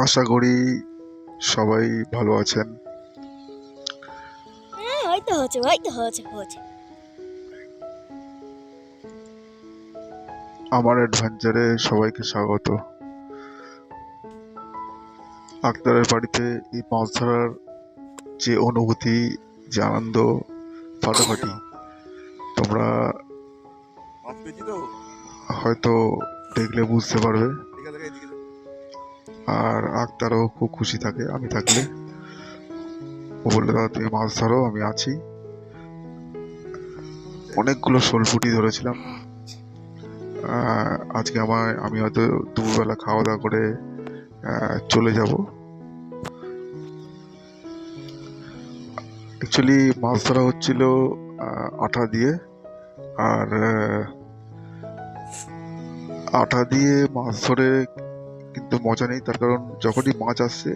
আশা করি সবাই ভালো আছেন। হ্যাঁ, হয়তো হচ্ছে। আমার অ্যাডভেঞ্চারে সবাইকে স্বাগত। আক্তারের বাড়িতে এই মাছ ধরার যে অনুভূতি, যে আনন্দ ফাটাফাটি, তোমরা হয়তো দেখলে বুঝতে পারবে। আর আক্তারও খুব খুশি থাকে আমি থাকলে। ও বললে, দাদা তুমি মাছ ধরো, আমি আছি। অনেকগুলো শোলপুটি ধরেছিলাম। আজকে আমি হয়তো দুপুরবেলা খাওয়া দাওয়া করে চলে যাব। অ্যাকচুয়ালি মাছ ধরা হচ্ছিল আঠা দিয়ে। আর আঠা দিয়ে মাছ ধরে কিন্তু মজা নেই, তার কারণ যখনই মাছ আসছে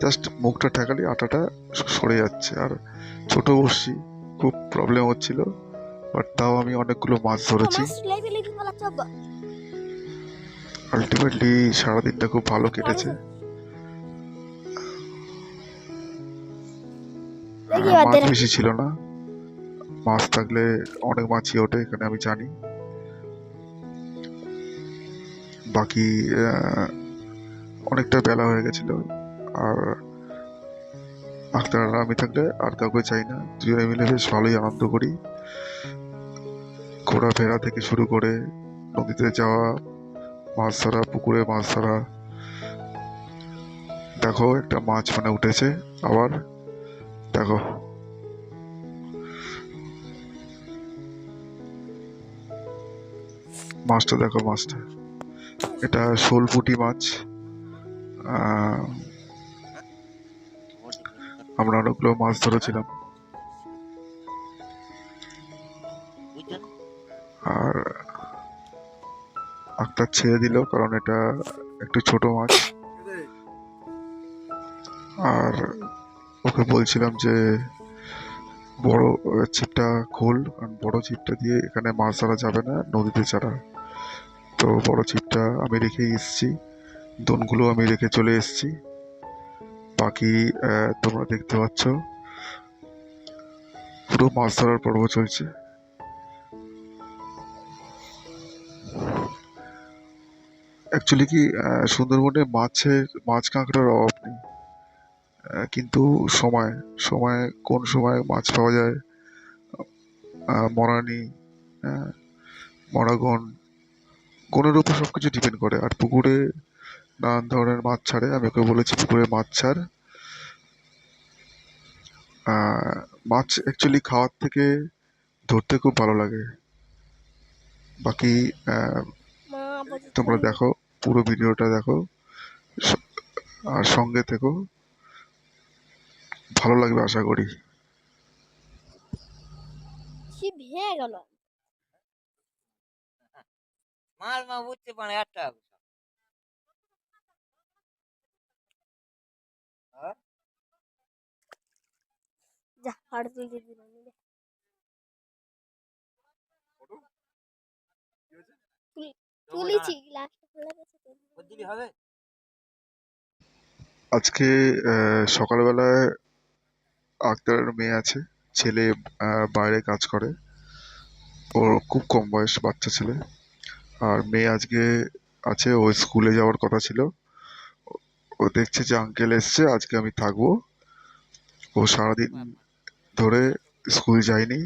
জাস্ট মুখটা ঠেকালে আটাটা সরে যাচ্ছে। আর ছোট বড়শি, খুব প্রবলেম হচ্ছিল, বাট তাও আমি অনেকগুলো মাছ ধরেছি। আলটিমেটলি সারাদিনটা খুব ভালো কেটেছে। মাছ বেশি ছিল না, মাছ থাকলে অনেক মাছই ওঠে এখানে, আমি জানি। বাকি অনেকটা বেলা হয়ে গেছিল। আর আখতার আমি থাকলে আর কাউকে চাই না, দুজনে মিলে বেশ ভালোই আনন্দ করি। ঘোরাফেরা থেকে শুরু করে নদীতে যাওয়া, মাছ ধরা, পুকুরে মাছ ধরা। দেখো একটা মাছ মানে উঠেছে আবার, দেখো। মাছটা দেখো, মাছটা এটা শোলপুঁটি মাছ। আমরা অনেকগুলো মাছ ধরেছিলাম। আর আক্তার ছেড়ে দিল কারণ এটা একটু ছোট মাছ। আর ওকে বলছিলাম যে বড় ছিপটা খোল, কারণ বড় ছিপটা দিয়ে এখানে মাছ ধরা যাবে না, নদীতে ছাড়া। তো বড় ছিপটা আমি রেখেই এসেছি, দোনগুলো আমি রেখে চলে এসেছি। বাকি তোমরা দেখতে পাচ্ছ পুরো মাছ ধরার পর্ব চলছে। অ্যাকচুয়ালি কি, সুন্দরবনে মাছ কাঁকড়ার অভাব নেই, কিন্তু সময় সময় কোন সময় মাছ পাওয়া যায়, মরানি, মরাগন, কোনের উপর সবকিছু ডিপেন্ড করে। আর পুকুরে নানান ধরনের মাছ ছাড়ে, আমি ওকে বলেছি পুকুরে মাছ ছাড়। মাছ অ্যাকচুয়ালি খাওয়ার থেকে ধরতে খুব ভালো লাগে। বাকি তোমরা দেখো, পুরো ভিডিওটা দেখো আর সঙ্গে থেকো, ভালো লাগবে আশা করি। আজকে সকালবেলায় আক্তারের মেয়ে আছে, ছেলে বাইরে কাজ করে, ওর খুব কম বয়স, বাচ্চা ছেলে। আর মেয়ে আজকে আছে, ও স্কুলে যাওয়ার কথা ছিল। ও দেখছে যে আঙ্কেল এসছে, আজকে আমি থাকবো। ও সারাদিন ধরে স্কুল যায়নি,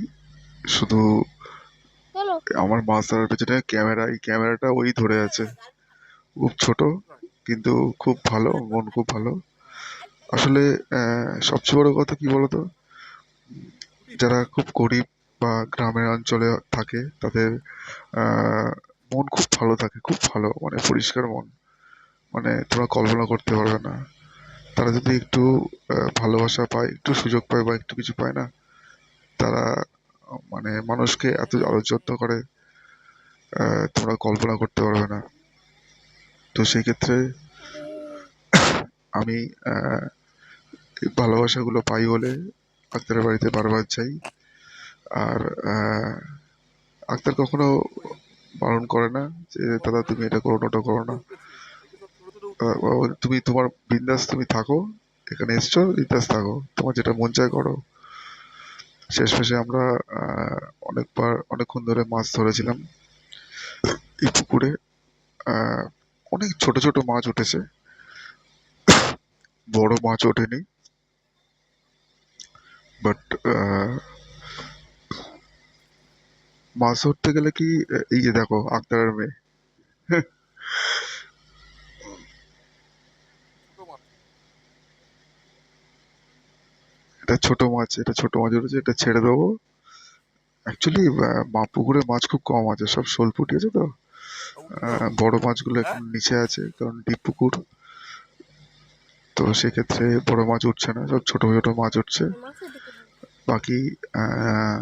শুধু আমার মাছ ধরার পেছনে এই ক্যামেরাটা ওই ধরে আছে। খুব ছোট, কিন্তু খুব ভালো, মন খুব ভালো। আসলে সবচেয়ে বড় কথা কি বলতো, যারা খুব গরিব বা গ্রামের অঞ্চলে থাকে তাদের মন খুব ভালো থাকে, খুব ভালো, মানে পরিষ্কার মন, মানে তোমরা কল্পনা করতে পারবে না। তারা যদি একটু ভালোবাসা পায়, একটু সুযোগ পায় বা একটু কিছু পায় না, তারা মানে মানুষকে এত আদর যত্ন করে, তোমরা কল্পনা করতে পারবে না। তো সেই ক্ষেত্রে আমি এই ভালোবাসাগুলো পাই বলে আক্তারের বাড়িতে বারবার যাই। আর আক্তার কখনো বারণ করে না যে দাদা তুমি এটা করো না, ওটা করো না। তুমি তোমার বিন্দাস তুমি থাকো, এখানে এসছো বিন্দাস থাকো, তোমার যেটা মন চায় করো। শেষমেশে আমরা আহ, অনেকক্ষণ ধরে মাছ ধরেছিলাম এই পুকুরে। আহ, অনেক ছোট ছোট মাছ উঠেছে, বড় মাছ ওঠেনি। বাট মাছ ধরতে গেলে কি, এই যে দেখো আক্তারের মেয়ে, এটা ছোট মাছ উঠেছে, এটা ছেড়ে দেবো। অ্যাকচুয়ালি পুকুরে মাছ খুব কম আছে, সব শোল পুঁটি আছে তো। বড় মাছগুলো এখন নিচে আছে কারণ ডিপ পুকুর। তো সেক্ষেত্রে বড় মাছ উঠছে না, সব ছোট ছোট মাছ উঠছে। মাছের দিকে যাবো। বাকি আহ,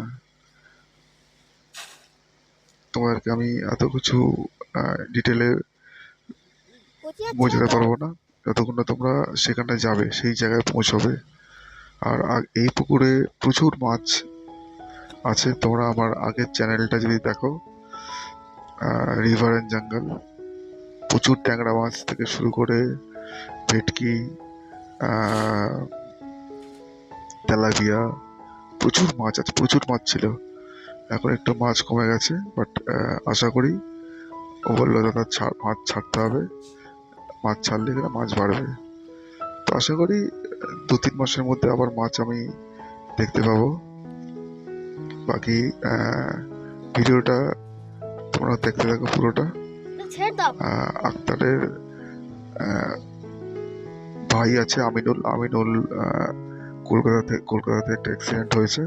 তোমাদেরকে আমি এত কিছু ডিটেলে কচি আছে বোঝাতে তো। পারবো না যতক্ষণ না তোমরা সেখানে যাবে, সেই জায়গায় পৌঁছবে। আর এই পুকুরে প্রচুর মাছ আছে। তোমরা আমার আগের চ্যানেলটা যদি দেখো, রিভার অ্যান্ড জঙ্গল, প্রচুর ট্যাংরা মাছ থেকে শুরু করে ভেটকি, আহ, তেলাপিয়া, প্রচুর মাছ আছে, প্রচুর মাছ ছিল। এখন একটু মাছ কমে গেছে, বাট আশা করি, ও বললো দাদা মাছ ছাড়তে হবে, মাছ ছাড়লে এখানে মাছ বাড়বে। তো আশা করি 2-3 মাসের মধ্যে আবার মাছ আমি দেখতে পাবো। বাকি আহ, ভিডিওটা তোমরা দেখতে থাকো পুরোটা। ছেড়ে দাও। আক্তারের আহ, ভাই আছে আমিনুল। আমিনুল কলকাতাতে একটা অ্যাক্সিডেন্ট হয়েছে।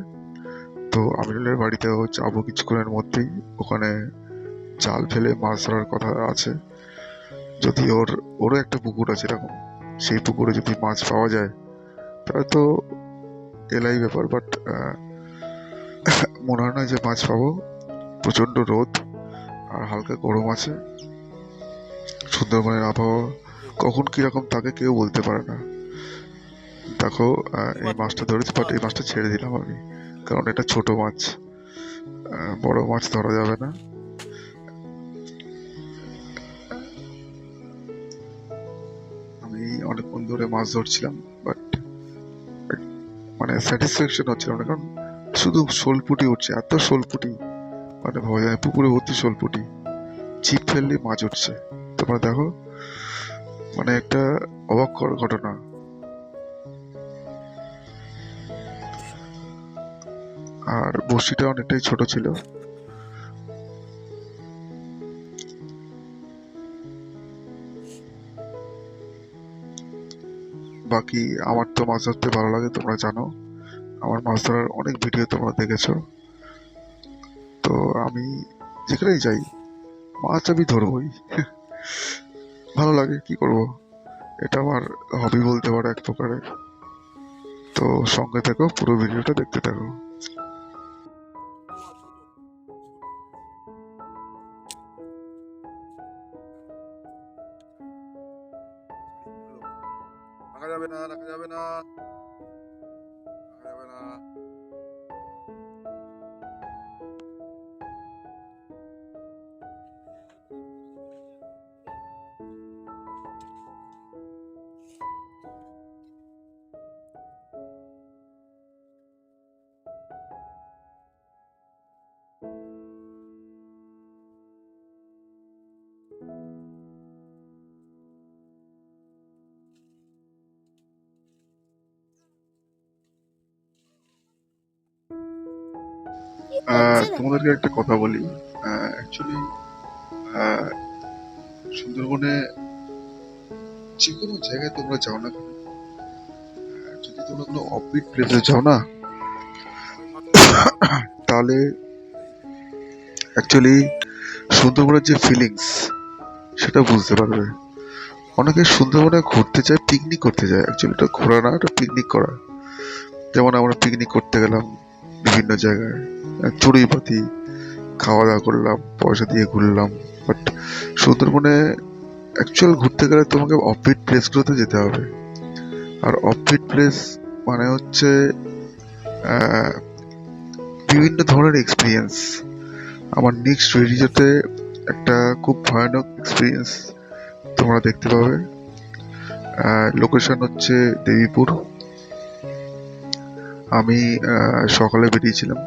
তো আমিনুলের বাড়িতেও যাবো কিছুক্ষণের মধ্যেই। ওখানে জাল ফেলে মাছ ধরার কথা আছে। যদি ওরও একটা পুকুর আছে এরকম, সেই পুকুরে যদি মাছ পাওয়া যায় তাহলে তো এলাই ব্যাপার। বাট মনে হয় না যে মাছ পাবো। প্রচন্ড রোদ আর হালকা গরম আছে। সুন্দরবনের আবহাওয়া কখন কিরকম থাকে কেউ বলতে পারে না। দেখো, এই মাছটা ধরেছি, বাট এই মাছটা ছেড়ে দিলাম আমি, কারণ এটা ছোট মাছ। বড় মাছ ধরা যাবে না। আমি অনেকক্ষণ ধরে মাছ ধরছিলাম, বাট মানে স্যাটিসফ্যাকশন হচ্ছিল না, কারণ শুধু শোলপুটি উঠছে, এত শোলপুটি, মানে ভাবা যায় না, পুকুরে ভর্তি শোলপুটি, ছিপ ফেললে মাছ উঠছে। তোমরা দেখো, মানে একটা অবাক কর ঘটনা। আর বড়শিটা অনেকটাই ছোট ছিল। বাকি আমার তো মাছ ধরতে ভালো লাগে, তোমরা জানো। আমার মাছ ধরার অনেক ভিডিও তোমরা দেখেছো। তো আমি যেখানেই যাই মাছ আমি ধরবই। ভালো লাগে, কি করব, এটা আমার হবি বলতে পারো এক প্রকারের। তো সঙ্গে থাকো, পুরো ভিডিওটা দেখতে থাকো। রাখা যাবে না, রাখা যাবে না, রাখা যাবে না। কি করছে না? তোমাদেরকে একটা কথা বলি। অ্যাকচুয়ালি সুন্দরবনে যে কোনো জায়গায় তোমরা যাও না কেন, যদি তোমরা কোনো অফবিট প্লেসে যাও না, আমি মাথা ধরে দাঁড়াবো। তাহলে অ্যাকচুয়ালি সুন্দরবনের যে ফিলিংস সেটা বুঝতে পারবে। অনেকে সুন্দরবনে ঘুরতে যায়, পিকনিক করতে যায়, অ্যাকচুয়ালি এটা ঘোরা না, এটা পিকনিক করা। যেমন আমরা পিকনিক করতে গেলাম বিভিন্ন জায়গায়, চড়ুইপাতি খাওয়া দাওয়া করলাম, পয়সা দিয়ে ঘুরলাম। বাট সুন্দরবনে অ্যাকচুয়াল ঘুরতে গেলে তোমাকে অফবিট প্লেসগুলোতে যেতে হবে। আর অফবিট প্লেস মানে হচ্ছে আহ, বিভিন্ন ধরনের এক্সপিরিয়েন্স। আমার নেক্সট ভিডিওতে একটা খুব ভয়ানক এক্সপিরিয়েন্স তোমরা দেখতে পাবে। লোকেশন হচ্ছে দেবীপুর। আমি সকালে বেরিয়েছিলাম